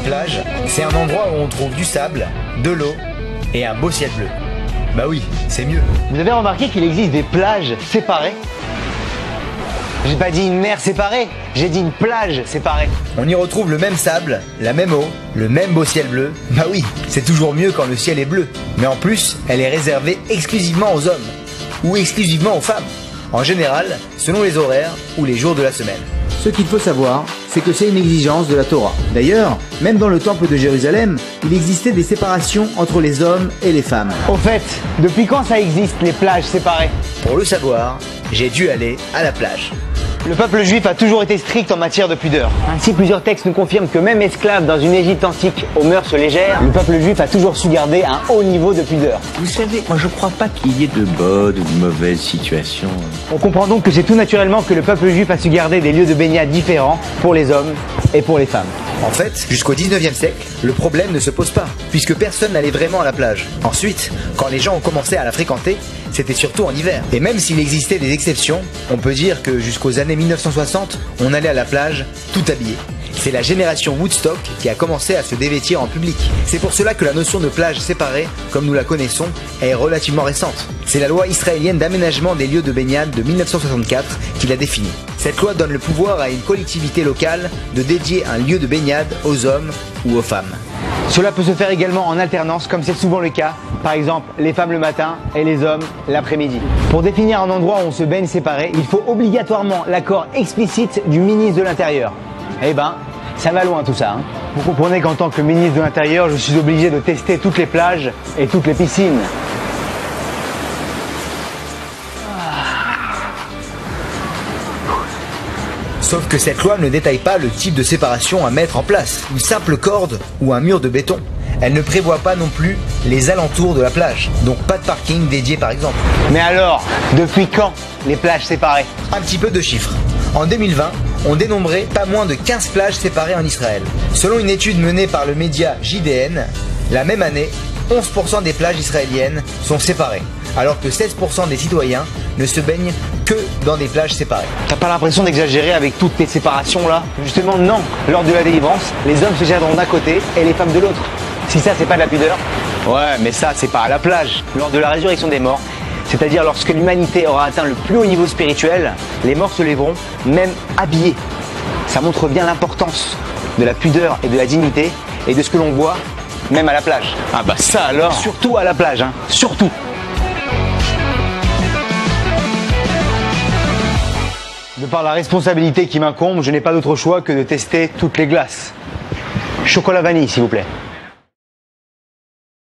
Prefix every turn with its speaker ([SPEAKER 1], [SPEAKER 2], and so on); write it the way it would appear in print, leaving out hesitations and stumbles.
[SPEAKER 1] plage, c'est un endroit où on trouve du sable, de l'eau et un beau ciel bleu. Bah oui, c'est mieux.
[SPEAKER 2] Vous avez remarqué qu'il existe des plages séparées? J'ai pas dit une mer séparée, j'ai dit une plage séparée.
[SPEAKER 1] On y retrouve le même sable, la même eau, le même beau ciel bleu. Bah oui, c'est toujours mieux quand le ciel est bleu. Mais en plus, elle est réservée exclusivement aux hommes ou exclusivement aux femmes. En général, selon les horaires ou les jours de la semaine.
[SPEAKER 3] Ce qu'il faut savoir, c'est que c'est une exigence de la Torah. D'ailleurs, même dans le temple de Jérusalem, il existait des séparations entre les hommes et les femmes.
[SPEAKER 2] Au fait, depuis quand ça existe les plages séparées?
[SPEAKER 1] Pour le savoir, j'ai dû aller à la plage.
[SPEAKER 2] Le peuple juif a toujours été strict en matière de pudeur. Ainsi, plusieurs textes nous confirment que même esclave dans une Égypte antique aux mœurs légères, le peuple juif a toujours su garder un haut niveau de pudeur.
[SPEAKER 4] Vous savez, moi je crois pas qu'il y ait de bonnes ou de mauvaises situations.
[SPEAKER 2] On comprend donc que c'est tout naturellement que le peuple juif a su garder des lieux de baignade différents pour les hommes et pour les femmes.
[SPEAKER 1] En fait, jusqu'au 19e siècle, le problème ne se pose pas, puisque personne n'allait vraiment à la plage. Ensuite, quand les gens ont commencé à la fréquenter, c'était surtout en hiver. Et même s'il existait des exceptions, on peut dire que jusqu'aux années 1960, on allait à la plage tout habillé. C'est la génération Woodstock qui a commencé à se dévêtir en public. C'est pour cela que la notion de plage séparée, comme nous la connaissons, est relativement récente. C'est la loi israélienne d'aménagement des lieux de baignade de 1964 qui l'a définie. Cette loi donne le pouvoir à une collectivité locale de dédier un lieu de baignade aux hommes ou aux femmes.
[SPEAKER 2] Cela peut se faire également en alternance, comme c'est souvent le cas. Par exemple, les femmes le matin et les hommes l'après-midi. Pour définir un endroit où on se baigne séparé, il faut obligatoirement l'accord explicite du ministre de l'Intérieur. Eh ben, ça va loin tout ça. Hein. Vous comprenez qu'en tant que ministre de l'Intérieur, je suis obligé de tester toutes les plages et toutes les piscines.
[SPEAKER 1] Sauf que cette loi ne détaille pas le type de séparation à mettre en place, une simple corde ou un mur de béton. Elle ne prévoit pas non plus les alentours de la plage, donc pas de parking dédié par exemple.
[SPEAKER 2] Mais alors, depuis quand les plages séparées?
[SPEAKER 1] Un petit peu de chiffres. En 2020, on dénombrait pas moins de 15 plages séparées en Israël. Selon une étude menée par le média JDN, la même année, 11% des plages israéliennes sont séparées, alors que 16% des citoyens ne se baignent que dans des plages séparées.
[SPEAKER 2] T'as pas l'impression d'exagérer avec toutes tes séparations là? Justement non, lors de la délivrance, les hommes se gèrent d'un côté et les femmes de l'autre. Si ça c'est pas de la pudeur? Ouais, mais ça c'est pas à la plage. Lors de la résurrection des morts, c'est-à-dire lorsque l'humanité aura atteint le plus haut niveau spirituel, les morts se lèveront, même habillés. Ça montre bien l'importance de la pudeur et de la dignité et de ce que l'on voit, même à la plage. Ah bah ça alors! Surtout à la plage, hein, surtout! De par la responsabilité qui m'incombe, je n'ai pas d'autre choix que de tester toutes les glaces. Chocolat vanille, s'il vous plaît.